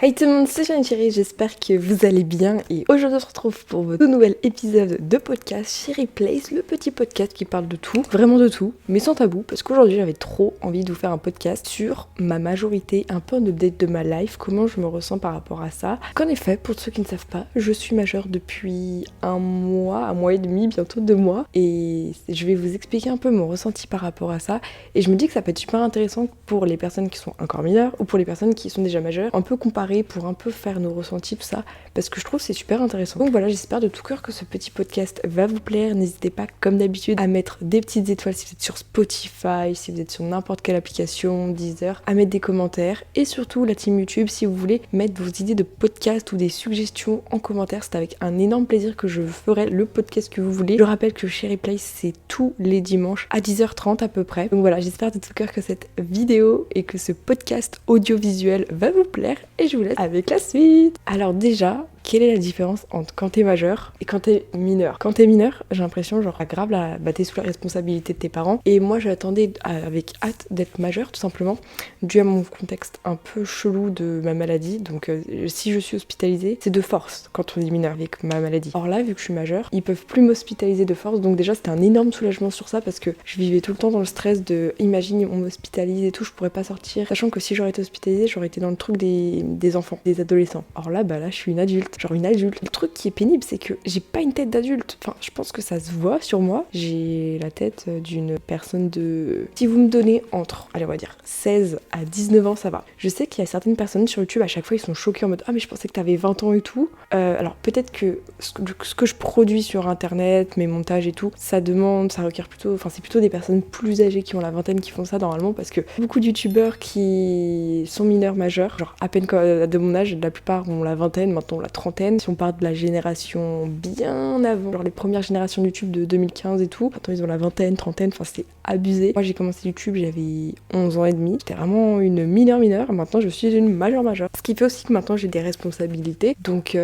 Hey tout le monde, c'est Jeanne Chérie, j'espère que vous allez bien et aujourd'hui on se retrouve pour votre tout nouvel épisode de podcast Chérie Place, le petit podcast qui parle de tout, vraiment de tout, mais sans tabou parce qu'aujourd'hui j'avais trop envie de vous faire un podcast sur ma majorité, un peu un update de ma life, comment je me ressens par rapport à ça. Qu'en effet, pour ceux qui ne savent pas, je suis majeure depuis un mois et demi, bientôt 2 mois et je vais vous expliquer un peu mon ressenti par rapport à ça et je me dis que ça peut être super intéressant pour les personnes qui sont encore mineures ou pour les personnes qui sont déjà majeures, un peu comparer pour un peu faire nos ressentis, tout ça, parce que je trouve que c'est super intéressant. Donc voilà, j'espère de tout cœur que ce petit podcast va vous plaire. N'hésitez pas, comme d'habitude, à mettre des petites étoiles si vous êtes sur Spotify, si vous êtes sur n'importe quelle application, Deezer, à mettre des commentaires, et surtout la team YouTube, si vous voulez mettre vos idées de podcast ou des suggestions en commentaire, c'est avec un énorme plaisir que je ferai le podcast que vous voulez. Je rappelle que Chérie Place, c'est tous les dimanches à 10h30 à peu près. Donc voilà, j'espère de tout cœur que cette vidéo et que ce podcast audiovisuel va vous plaire, et je vous laisse avec la suite. Alors déjà, quelle est la différence entre quand t'es majeur et quand t'es mineur? Quand t'es mineur, j'ai l'impression genre grave t'es sous la responsabilité de tes parents. Et moi j'attendais avec hâte d'être majeure tout simplement, dû à mon contexte un peu chelou de ma maladie. Donc si je suis hospitalisée, c'est de force quand on est mineur avec ma maladie. Or là, vu que je suis majeure, ils peuvent plus m'hospitaliser de force. Donc déjà c'était un énorme soulagement sur ça parce que je vivais tout le temps dans le stress de imagine on m'hospitalise et tout, je pourrais pas sortir. Sachant que si j'aurais été hospitalisée, j'aurais été dans le truc des enfants, des adolescents. Or là, bah là je suis une adulte. Genre une adulte. Le truc qui est pénible, c'est que j'ai pas une tête d'adulte. Enfin, je pense que ça se voit sur moi. J'ai la tête d'une personne de... Si vous me donnez entre, allez on va dire, 16 à 19 ans, ça va. Je sais qu'il y a certaines personnes sur YouTube, à chaque fois, ils sont choqués en mode « Ah mais je pensais que t'avais 20 ans et tout ». Alors peut-être que ce que je produis sur internet, mes montages et tout, ça requiert plutôt... Enfin, c'est plutôt des personnes plus âgées qui ont la vingtaine qui font ça normalement, parce que beaucoup de youtubeurs qui sont mineurs majeurs, genre à peine de mon âge, la plupart ont la vingtaine, maintenant la trentaine. Si on parle de la génération bien avant, genre les premières générations de YouTube de 2015 et tout, maintenant ils ont la vingtaine, trentaine, enfin c'est abusé. Moi j'ai commencé YouTube, j'avais 11 ans et demi, j'étais vraiment une mineure, maintenant je suis une majeure. Ce qui fait aussi que maintenant j'ai des responsabilités, donc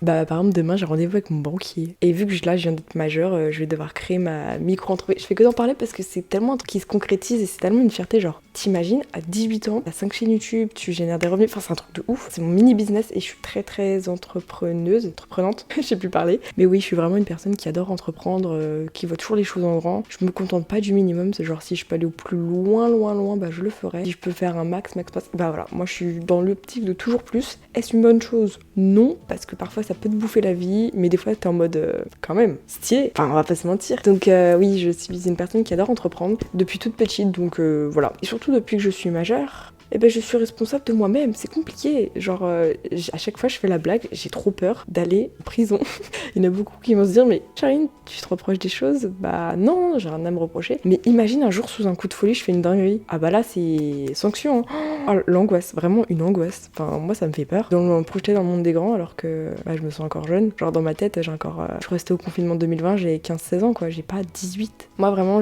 par exemple demain j'ai rendez-vous avec mon banquier. Et vu que là je viens d'être majeure, je vais devoir créer ma micro-entreprise. Je fais que d'en parler parce que c'est tellement un truc qui se concrétise et c'est tellement une fierté, genre t'imagines à 18 ans, t'as 5 chaînes YouTube, tu génères des revenus, enfin c'est un truc de ouf. C'est mon mini business et je suis très entreprenante, je sais plus parler. Mais oui, je suis vraiment une personne qui adore entreprendre, qui voit toujours les choses en grand. Je me contente pas du minimum, c'est genre si je peux aller au plus loin, bah je le ferai. Si je peux faire un max, bah voilà, moi je suis dans l'optique de toujours plus. Est-ce une bonne chose? Non, parce que parfois ça peut te bouffer la vie, mais des fois t'es en mode quand même stylé, enfin on va pas se mentir. Donc oui, je suis une personne qui adore entreprendre depuis toute petite, donc voilà. Et surtout depuis que je suis majeure, eh ben je suis responsable de moi-même, c'est compliqué. Genre, à chaque fois je fais la blague, j'ai trop peur d'aller en prison. Il y en a beaucoup qui vont se dire, mais Charline, tu te reproches des choses? Bah non, j'ai rien à me reprocher. Mais imagine un jour sous un coup de folie, je fais une dinguerie. Ah bah là, c'est sanction. Hein. Oh, l'angoisse, vraiment une angoisse. Enfin, moi ça me fait peur. De me projeter dans le monde des grands alors que je me sens encore jeune. Genre dans ma tête, j'ai encore... je suis restée au confinement de 2020, j'ai 15-16 ans quoi, j'ai pas 18. Moi vraiment,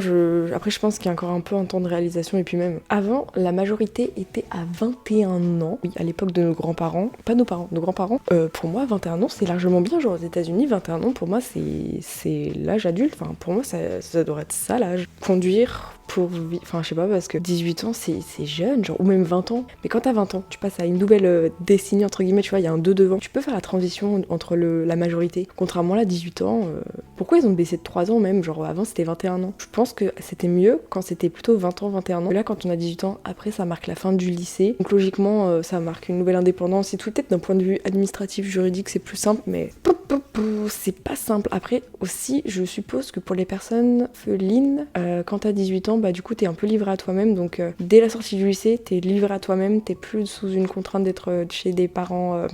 après je pense qu'il y a encore un peu un temps de réalisation et puis même... Avant, la majorité était à 21 ans. Oui, à l'époque de nos grands-parents. Pas nos parents, nos grands-parents. Pour moi, 21 ans, c'est largement bien. Genre aux États-Unis, 21 ans, pour moi, c'est l'âge adulte. Enfin, pour moi, ça devrait être ça l'âge. Conduire pour vivre. Enfin, je sais pas, parce que 18 ans, c'est jeune, genre, ou même 20 ans. Mais quand t'as 20 ans, tu passes à une nouvelle décennie, entre guillemets, tu vois, il y a un 2 devant. Tu peux faire la transition entre la majorité. Contrairement là, 18 ans, pourquoi ils ont baissé de 3 ans même? Genre, avant, c'était 21 ans. Je pense que c'était mieux quand c'était plutôt 20 ans, 21 ans. Et là, quand on a 18 ans, après, ça marque la fin du lycée. Donc, logiquement, ça marque une nouvelle indépendance et tout. Peut-être d'un point de vue administratif, juridique, c'est plus simple, mais c'est pas simple. Après, aussi, je suppose que pour les personnes felines, quand t'as 18 ans, bah du coup t'es un peu livré à toi-même, donc dès la sortie du lycée t'es livré à toi-même, t'es plus sous une contrainte d'être chez des parents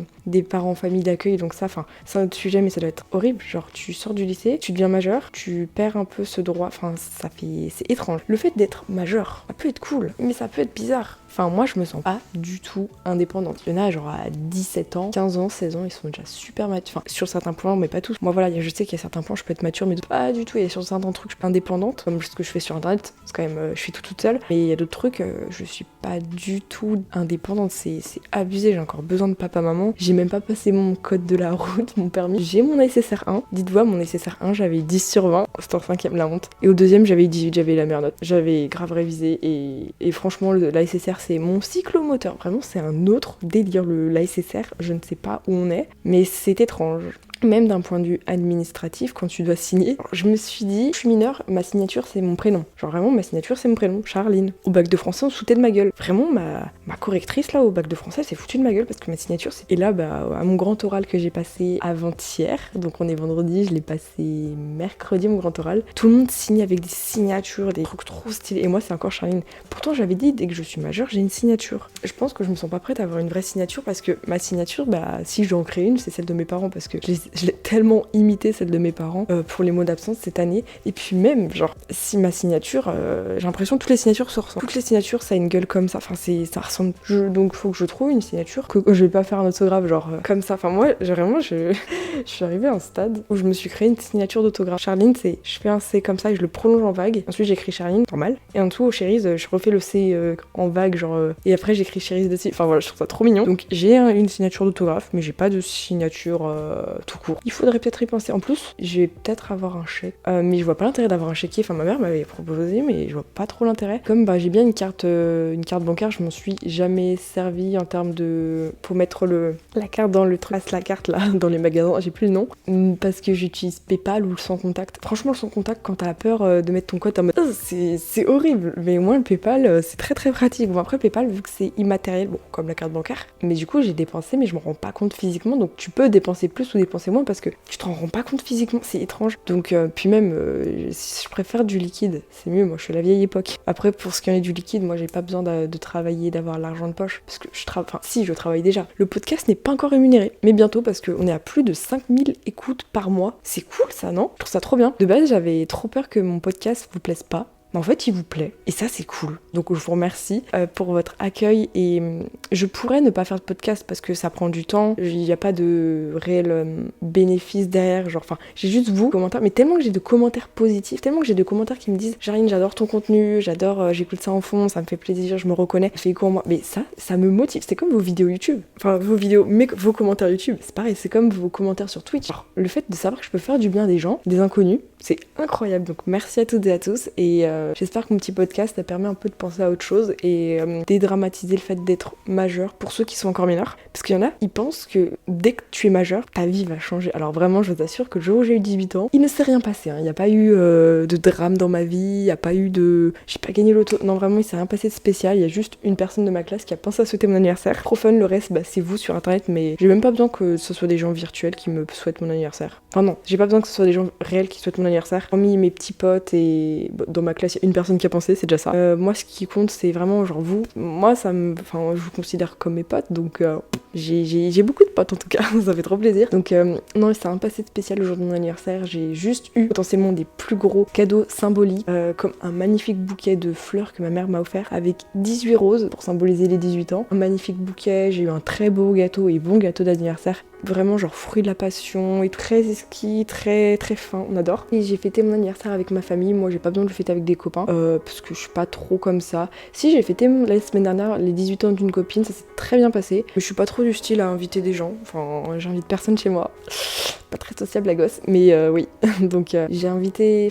en famille d'accueil, donc ça, enfin c'est un autre sujet, mais ça doit être horrible. Genre tu sors du lycée, tu deviens majeur, tu perds un peu ce droit, enfin c'est étrange. Le fait d'être majeur, ça peut être cool, mais ça peut être bizarre. Enfin, moi, je me sens pas du tout indépendante. Il y en a, genre, à 17 ans, 15 ans, 16 ans, ils sont déjà super matures. Enfin, sur certains certains points, mais pas tous. Moi voilà, je sais qu'il y a certains points, je peux être mature, mais pas du tout. Il y a sur certains trucs, je suis pas indépendante, comme ce que je fais sur internet, c'est quand même, je suis toute seule. Mais il y a d'autres trucs, je suis pas du tout indépendante, c'est abusé, j'ai encore besoin de papa-maman. J'ai même pas passé mon code de la route, mon permis. J'ai mon SSR 1. Dites-vous, mon SSR 1, j'avais 10 sur 20, c'était en 5ème, la honte. Et au deuxième, j'avais 18, j'avais la meilleure note. J'avais grave révisé et franchement, la SSR, c'est mon cyclomoteur. Vraiment, c'est un autre délire, la SSR. Je ne sais pas où on est, mais c'est étrange. Même d'un point de vue administratif, quand tu dois signer, je me suis dit, je suis mineure, ma signature c'est mon prénom. Genre vraiment, ma signature c'est mon prénom, Charline. Au bac de français, on se foutait de ma gueule. Vraiment, ma correctrice là au bac de français s'est foutue de ma gueule parce que ma signature c'est... Et là, à mon grand oral que j'ai passé avant-hier, donc on est vendredi, je l'ai passé mercredi mon grand oral, tout le monde signe avec des signatures, des trucs trop stylés. Et moi c'est encore Charline. Pourtant j'avais dit, dès que je suis majeure, j'ai une signature. Je pense que je me sens pas prête à avoir une vraie signature parce que ma signature, si je dois en créer une, c'est celle de mes parents parce que je l'ai tellement imité celle de mes parents pour les mots d'absence cette année. Et puis même, genre, si ma signature, j'ai l'impression que toutes les signatures se ressemblent. Toutes les signatures, ça a une gueule comme ça. Enfin, ça ressemble. Donc, faut que je trouve une signature que je vais pas faire un autographe, genre, comme ça. Enfin, moi, je suis arrivée à un stade où je me suis créé une signature d'autographe. Charline, je fais un C comme ça et je le prolonge en vague. Ensuite, j'écris Charline, normal. Et en dessous, au Chérise, je refais le C en vague, genre, et après, j'écris Chérise dessus. Enfin, voilà, je trouve ça trop mignon. Donc, j'ai une signature d'autographe, mais j'ai pas de signature tout court. Il faudrait peut-être y penser. En plus, je vais peut-être avoir un chèque. Mais je vois pas l'intérêt d'avoir un chéquier. Enfin, ma mère m'avait proposé, mais je vois pas trop l'intérêt. Comme j'ai bien une carte bancaire, je m'en suis jamais servi en termes de... Pour mettre la carte dans le trace, la carte là, dans les magasins, j'ai plus le nom. Parce que j'utilise PayPal ou le sans contact. Franchement, le sans contact, quand t'as peur de mettre ton code en mode... c'est horrible. Mais moi, le PayPal, c'est très très pratique. Bon, après, PayPal, vu que c'est immatériel, bon, comme la carte bancaire. Mais du coup, j'ai dépensé, mais je me rends pas compte physiquement. Donc, tu peux dépenser plus ou dépenser moins parce que tu te rends pas compte physiquement, c'est étrange. Donc puis même si je préfère du liquide, c'est mieux, moi je suis la vieille époque. Après pour ce qui en est du liquide, moi j'ai pas besoin de travailler, d'avoir l'argent de poche parce que je travaille déjà. Le podcast n'est pas encore rémunéré, mais bientôt parce qu'on est à plus de 5000 écoutes par mois. C'est cool ça, non? Je trouve ça trop bien. De base j'avais trop peur que mon podcast vous plaise pas. Mais en fait, il vous plaît. Et ça, c'est cool. Donc, je vous remercie pour votre accueil. Et je pourrais ne pas faire de podcast parce que ça prend du temps. Il n'y a pas de réel bénéfice derrière. Genre, enfin, j'ai juste vous, commentaires. Mais tellement que j'ai de commentaires positifs, tellement que j'ai de commentaires qui me disent Jarine, j'adore ton contenu, j'écoute ça en fond, ça me fait plaisir, je me reconnais, ça fait écho en moi. Mais ça me motive. C'est comme vos vidéos YouTube. Enfin, vos commentaires YouTube. C'est pareil, c'est comme vos commentaires sur Twitch. Alors, le fait de savoir que je peux faire du bien à des gens, des inconnus, c'est incroyable. Donc, merci à toutes et à tous. Et j'espère que mon petit podcast a permis un peu de penser à autre chose et dédramatiser le fait d'être majeur pour ceux qui sont encore mineurs. Parce qu'il y en a, ils pensent que dès que tu es majeur, ta vie va changer. Alors vraiment, je vous assure que le jour où j'ai eu 18 ans, il ne s'est rien passé. Il n'y a pas eu de drame dans ma vie, il n'y a pas eu de... J'ai pas gagné l'auto. Non, vraiment, il s'est rien passé de spécial. Il y a juste une personne de ma classe qui a pensé à souhaiter mon anniversaire. Trop fun, le reste, c'est vous sur internet, mais j'ai même pas besoin que ce soit des gens virtuels qui me souhaitent mon anniversaire. Enfin non, j'ai pas besoin que ce soit des gens réels qui souhaitent mon anniversaire. Hormis mes petits potes et dans ma classe, il y a une personne qui a pensé, c'est déjà ça. Moi, ce qui compte, c'est vraiment genre vous. Moi, je vous considère comme mes potes, donc j'ai beaucoup de potes en tout cas, ça fait trop plaisir. Donc non, c'est un passé spécial le jour de mon anniversaire. J'ai juste eu potentiellement des plus gros cadeaux symboliques, comme un magnifique bouquet de fleurs que ma mère m'a offert avec 18 roses pour symboliser les 18 ans. Un magnifique bouquet, j'ai eu un très beau gâteau et bon gâteau d'anniversaire. Vraiment genre fruit de la passion et très exquis, très très fin, on adore. Et j'ai fêté mon anniversaire avec ma famille. Moi j'ai pas besoin de le fêter avec des copains parce que je suis pas trop comme ça. Si, j'ai fêté la semaine dernière les 18 ans d'une copine, ça s'est très bien passé. Mais je suis pas trop du style à inviter des gens. Enfin, j'invite personne chez moi. Pas très sociable la gosse, mais oui. Donc j'ai invité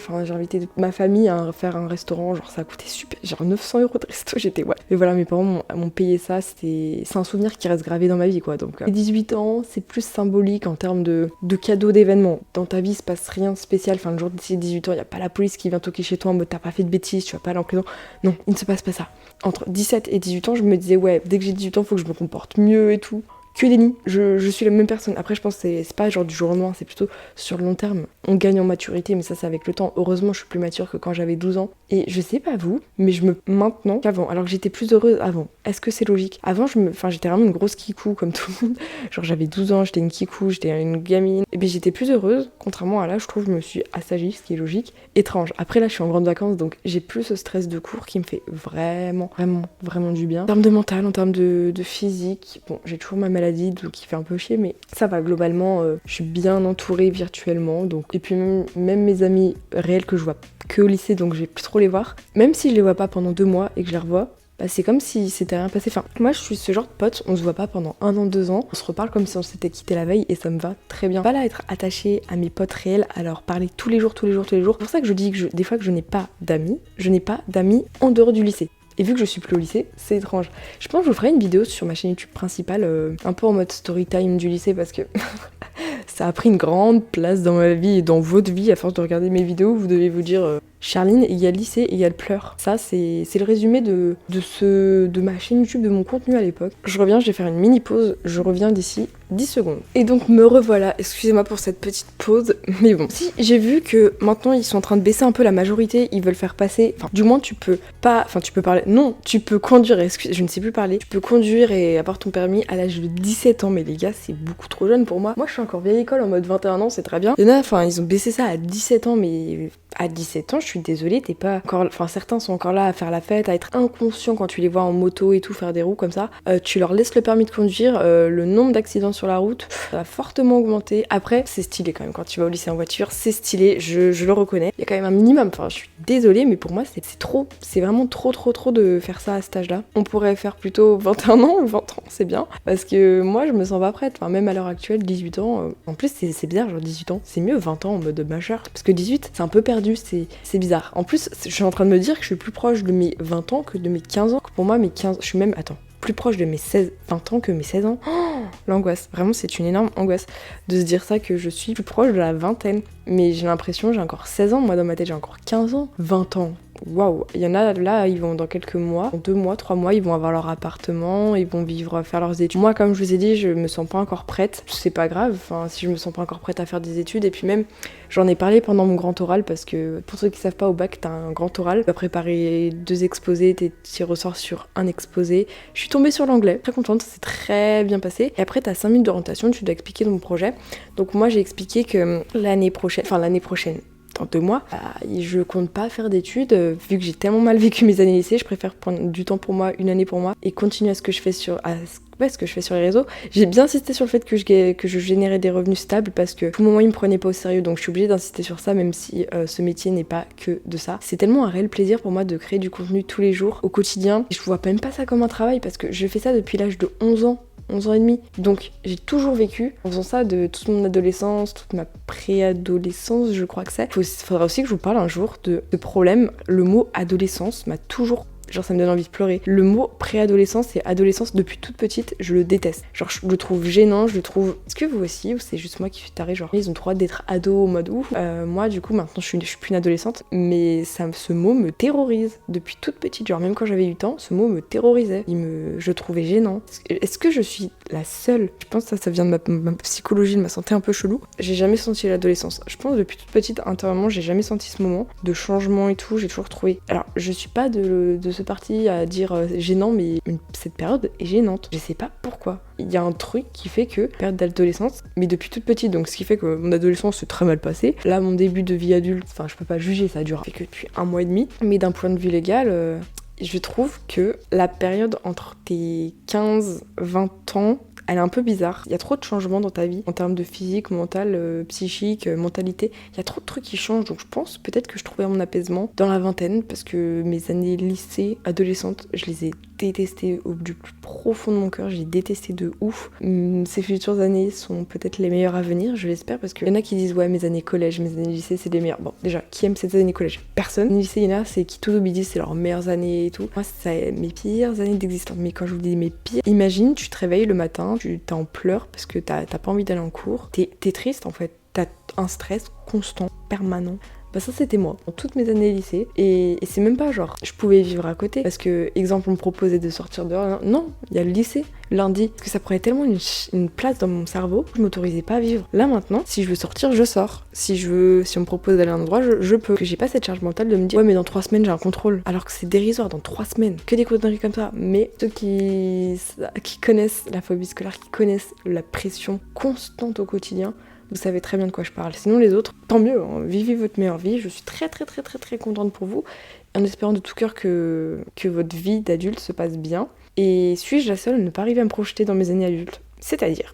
ma famille à faire un restaurant, genre ça a coûté super, genre 900 € de resto, j'étais ouais. Mais voilà, mes parents m'ont payé ça, c'est un souvenir qui reste gravé dans ma vie quoi. Donc les 18 ans, c'est plus symbolique en termes de cadeaux d'événements. Dans ta vie, il se passe rien de spécial. Enfin, le jour de tes 18 ans, il y a pas la police qui vient toquer chez toi en mode t'as pas fait de bêtises, tu vas pas aller en prison. Non, il ne se passe pas ça. Entre 17 et 18 ans, je me disais ouais, dès que j'ai 18 ans, faut que je me comporte mieux et tout. Que nenni, je suis la même personne. Après, je pense que c'est pas genre du jour au lendemain, c'est plutôt sur le long terme. On gagne en maturité, mais ça, c'est avec le temps. Heureusement, je suis plus mature que quand j'avais 12 ans. Et je sais pas vous, mais maintenant qu'avant, alors que j'étais plus heureuse avant. Est-ce que c'est logique? Avant, j'étais vraiment une grosse kikou comme tout le monde. Genre, j'avais 12 ans, j'étais une kikou, j'étais une gamine. Et bien, j'étais plus heureuse. Contrairement à là, je trouve que je me suis assagie, ce qui est logique. Étrange. Après, là, je suis en grande vacances, donc j'ai plus ce stress de cours qui me fait vraiment, vraiment, vraiment du bien. En termes de mental, en termes de physique, bon, j'ai toujours ma maladie maladie, donc il fait un peu chier, mais ça va, globalement, je suis bien entourée virtuellement, donc. Et puis même mes amis réels que je vois que au lycée, donc je vais plus trop les voir, même si je les vois pas pendant 2 mois et que je les revois, bah c'est comme si c'était rien passé. Enfin, moi je suis ce genre de pote, on se voit pas pendant 1 an, 2 ans, on se reparle comme si on s'était quitté la veille et ça me va très bien. Pas là être attachée à mes potes réels, à leur parler tous les jours. C'est pour ça que je dis que des fois que je n'ai pas d'amis, en dehors du lycée. Et vu que je suis plus au lycée, c'est étrange. Je pense que je vous ferai une vidéo sur ma chaîne YouTube principale, un peu en mode story time du lycée, parce que ça a pris une grande place dans ma vie et dans votre vie. À force de regarder mes vidéos, vous devez vous dire Charline, il y a le lycée et il y a le pleur. Ça, c'est le résumé de ma chaîne YouTube, de mon contenu à l'époque. Je reviens, je vais faire une mini pause. Je reviens d'ici 10 secondes. Et donc me revoilà, excusez-moi pour cette petite pause, mais bon. Si, j'ai vu que maintenant ils sont en train de baisser un peu la majorité, ils veulent faire passer, enfin du moins tu peux parler, non, tu peux conduire, je ne sais plus parler, tu peux conduire et avoir ton permis à l'âge de 17 ans, mais les gars c'est beaucoup trop jeune pour moi. Moi je suis encore vieille école en mode 21 ans, c'est très bien. Il y en a, enfin ils ont baissé ça à 17 ans, mais à 17 ans, je suis désolée, t'es pas encore, enfin certains sont encore là à faire la fête, à être inconscients quand tu les vois en moto et tout, faire des roues comme ça. Tu leur laisses le permis de conduire, le nombre d'accidents sur la route a fortement augmenté. Après, c'est stylé quand même, quand tu vas au lycée en voiture, c'est stylé, je le reconnais. Il y a quand même un minimum, enfin je suis désolée, mais pour moi c'est trop, c'est vraiment trop de faire ça à cet âge-là. On pourrait faire plutôt 21 ans ou 20 ans, c'est bien, parce que moi je me sens pas prête, enfin même à l'heure actuelle, 18 ans, en plus c'est bizarre, genre 18 ans, c'est mieux 20 ans en mode majeur, parce que 18 c'est un peu perdu, c'est bizarre. En plus, je suis en train de me dire que je suis plus proche de mes 20 ans que de mes 15 ans, que pour moi mes 15, je suis même, plus proche de mes 20 ans que mes 16 ans. Oh, l'angoisse, vraiment c'est une énorme angoisse de se dire ça, que je suis plus proche de la vingtaine. Mais j'ai l'impression, j'ai encore 16 ans, moi dans ma tête j'ai encore 15 ans. 20 ans, waouh. Il y en a là, ils vont dans quelques mois, 2 mois, 3 mois, ils vont avoir leur appartement, ils vont vivre, faire leurs études. Moi comme je vous ai dit, je me sens pas encore prête, c'est pas grave, enfin si je me sens pas encore prête à faire des études. Et puis même, j'en ai parlé pendant mon grand oral, parce que pour ceux qui savent pas, au bac t'as un grand oral, tu vas préparer 2 exposés, tu ressors sur un exposé. Je suis tombée sur l'anglais, très contente, ça s'est très bien passé. Et après t'as 5 minutes d'orientation, tu dois expliquer ton projet. Donc moi j'ai expliqué que l'année prochaine, dans 2 mois, je compte pas faire d'études, vu que j'ai tellement mal vécu mes années lycée, je préfère prendre du temps pour moi, une année pour moi, et continuer à ce que je fais sur les réseaux. J'ai bien insisté sur le fait que je générais des revenus stables, parce que tout moment ils me prenaient pas au sérieux, donc je suis obligée d'insister sur ça, même si ce métier n'est pas que de ça. C'est tellement un réel plaisir pour moi de créer du contenu tous les jours, au quotidien, et je vois même pas ça comme un travail, parce que je fais ça depuis l'âge de 11 ans. 11 ans et demi. Donc j'ai toujours vécu en faisant ça de toute mon adolescence, toute ma préadolescence, je crois que c'est. Il faudra aussi que je vous parle un jour de problème. Le mot adolescence m'a toujours... Genre ça me donne envie de pleurer. Le mot préadolescence et adolescence, depuis toute petite, je le déteste. Genre je le trouve gênant, je le trouve... Est-ce que vous aussi, ou c'est juste moi qui suis tarée, genre ils ont trop hâte d'être ado au mode ouf. Moi du coup maintenant je suis plus une adolescente, mais ce mot me terrorise depuis toute petite. Genre même quand j'avais 8 ans, ce mot me terrorisait. Je le trouvais gênant. Est-ce que je suis la seule? Je pense que ça vient de ma psychologie, de ma santé un peu chelou. J'ai jamais senti l'adolescence. Je pense que depuis toute petite, intérieurement, j'ai jamais senti ce moment de changement et tout. J'ai toujours trouvé... Alors je suis pas de ce parti à dire gênant, mais cette période est gênante. Je sais pas pourquoi. Il y a un truc qui fait que, période d'adolescence, mais depuis toute petite, donc ce qui fait que mon adolescence s'est très mal passée. Là, mon début de vie adulte, enfin, je peux pas juger, ça dure que depuis 1 mois et demi, mais d'un point de vue légal, je trouve que la période entre tes 15-20 ans, elle est un peu bizarre. Il y a trop de changements dans ta vie, en termes de physique, mental, psychique, mentalité. Il y a trop de trucs qui changent, donc je pense peut-être que je trouvais mon apaisement dans la vingtaine, parce que mes années lycée, adolescente, je les ai détestées du plus profond de mon cœur, j'ai détesté de ouf. Ces futures années sont peut-être les meilleures à venir, je l'espère, parce qu'il y en a qui disent ouais, mes années collège, mes années lycée, c'est les meilleures. Bon, déjà, qui aime ces années collège? Personne. Les lycée, il y en a, c'est qui tout disent c'est leurs meilleures années et tout. Moi, c'est mes pires années d'existence. Mais quand je vous dis mes pires, imagine, tu te réveilles le matin, t'es en pleurs parce que t'as pas envie d'aller en cours, t'es triste en fait, t'as un stress constant, permanent. Bah ça c'était moi, dans toutes mes années lycée, et c'est même pas genre, je pouvais vivre à côté, parce que, exemple, on me proposait de sortir dehors, non, il y a le lycée, lundi, parce que ça prenait tellement une place dans mon cerveau, je m'autorisais pas à vivre. Là maintenant, si je veux sortir, je sors. Si on me propose d'aller à un endroit, je peux. Que j'ai pas cette charge mentale de me dire, ouais mais dans 3 semaines j'ai un contrôle, alors que c'est dérisoire, dans 3 semaines, que des conneries comme ça. Mais ceux qui connaissent la phobie scolaire, qui connaissent la pression constante au quotidien, vous savez très bien de quoi je parle. Sinon les autres, tant mieux, hein, vivez votre meilleure vie. Je suis très contente pour vous, en espérant de tout cœur que votre vie d'adulte se passe bien. Et suis-je la seule à ne pas arriver à me projeter dans mes années adultes? C'est-à-dire,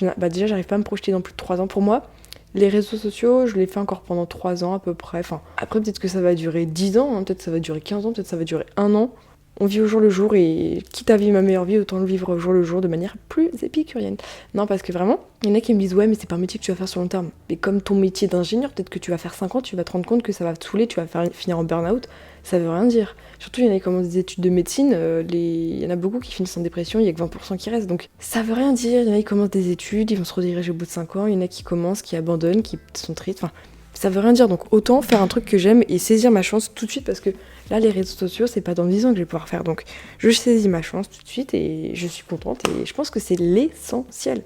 déjà j'arrive pas à me projeter dans plus de 3 ans. Pour moi, les réseaux sociaux, je les fais encore pendant 3 ans à peu près. Enfin, après peut-être que ça va durer 10 ans, hein, peut-être ça va durer 15 ans, peut-être ça va durer 1 an. On vit au jour le jour et quitte à vivre ma meilleure vie, autant le vivre au jour le jour de manière plus épicurienne. Non, parce que vraiment, il y en a qui me disent ouais, mais c'est pas un métier que tu vas faire sur le long terme. Mais comme ton métier d'ingénieur, peut-être que tu vas faire 5 ans, tu vas te rendre compte que ça va te saouler, tu vas finir en burn-out. Ça veut rien dire. Surtout, il y en a qui commencent des études de médecine, il y en a beaucoup qui finissent en dépression, il y a que 20% qui restent. Donc ça veut rien dire. Il y en a qui commencent des études, ils vont se rediriger au bout de 5 ans, il y en a qui commencent, qui abandonnent, qui sont tristes. Enfin, ça veut rien dire. Donc autant faire un truc que j'aime et saisir ma chance tout de suite parce que là, les réseaux sociaux, c'est pas dans 10 ans que je vais pouvoir faire. Donc je saisis ma chance tout de suite et je suis contente et je pense que c'est l'essentiel.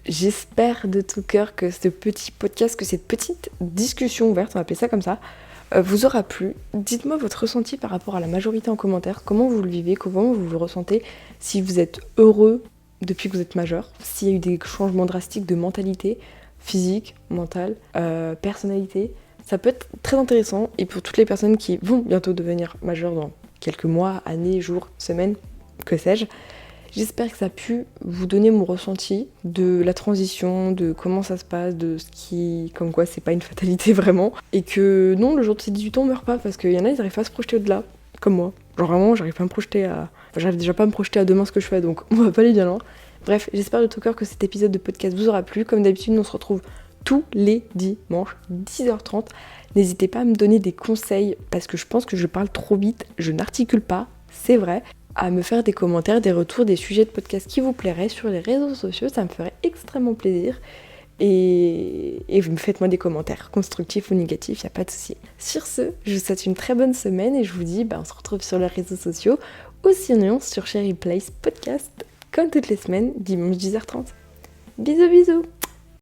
J'espère de tout cœur que ce petit podcast, que cette petite discussion ouverte, on va appeler ça comme ça, vous aura plu. Dites-moi votre ressenti par rapport à la majorité en commentaire. Comment vous le vivez, comment vous le ressentez, si vous êtes heureux depuis que vous êtes majeur, s'il y a eu des changements drastiques de mentalité, physique, mentale, personnalité. Ça peut être très intéressant et pour toutes les personnes qui vont bientôt devenir majeures dans quelques mois, années, jours, semaines, que sais-je. J'espère que ça a pu vous donner mon ressenti de la transition, de comment ça se passe, de ce qui... comme quoi c'est pas une fatalité vraiment. Et que non, le jour de ses 18 ans on meurt pas parce qu'il y en a, ils arrivent pas à se projeter au-delà, comme moi. Genre vraiment, j'arrive pas à me projeter à... Enfin, j'arrive déjà pas à me projeter à demain ce que je fais, donc on va pas aller bien loin. Bref, j'espère de tout cœur que cet épisode de podcast vous aura plu. Comme d'habitude, on se retrouve tous les dimanches, 10h30. N'hésitez pas à me donner des conseils parce que je pense que je parle trop vite, je n'articule pas, c'est vrai. À me faire des commentaires, des retours, des sujets de podcast qui vous plairaient sur les réseaux sociaux, ça me ferait extrêmement plaisir. Et faites-moi des commentaires, constructifs ou négatifs, y a pas de souci. Sur ce, je vous souhaite une très bonne semaine et je vous dis, on se retrouve sur les réseaux sociaux ou sinon sur Cherry Place Podcast, comme toutes les semaines, dimanche 10h30. Bisous bisous.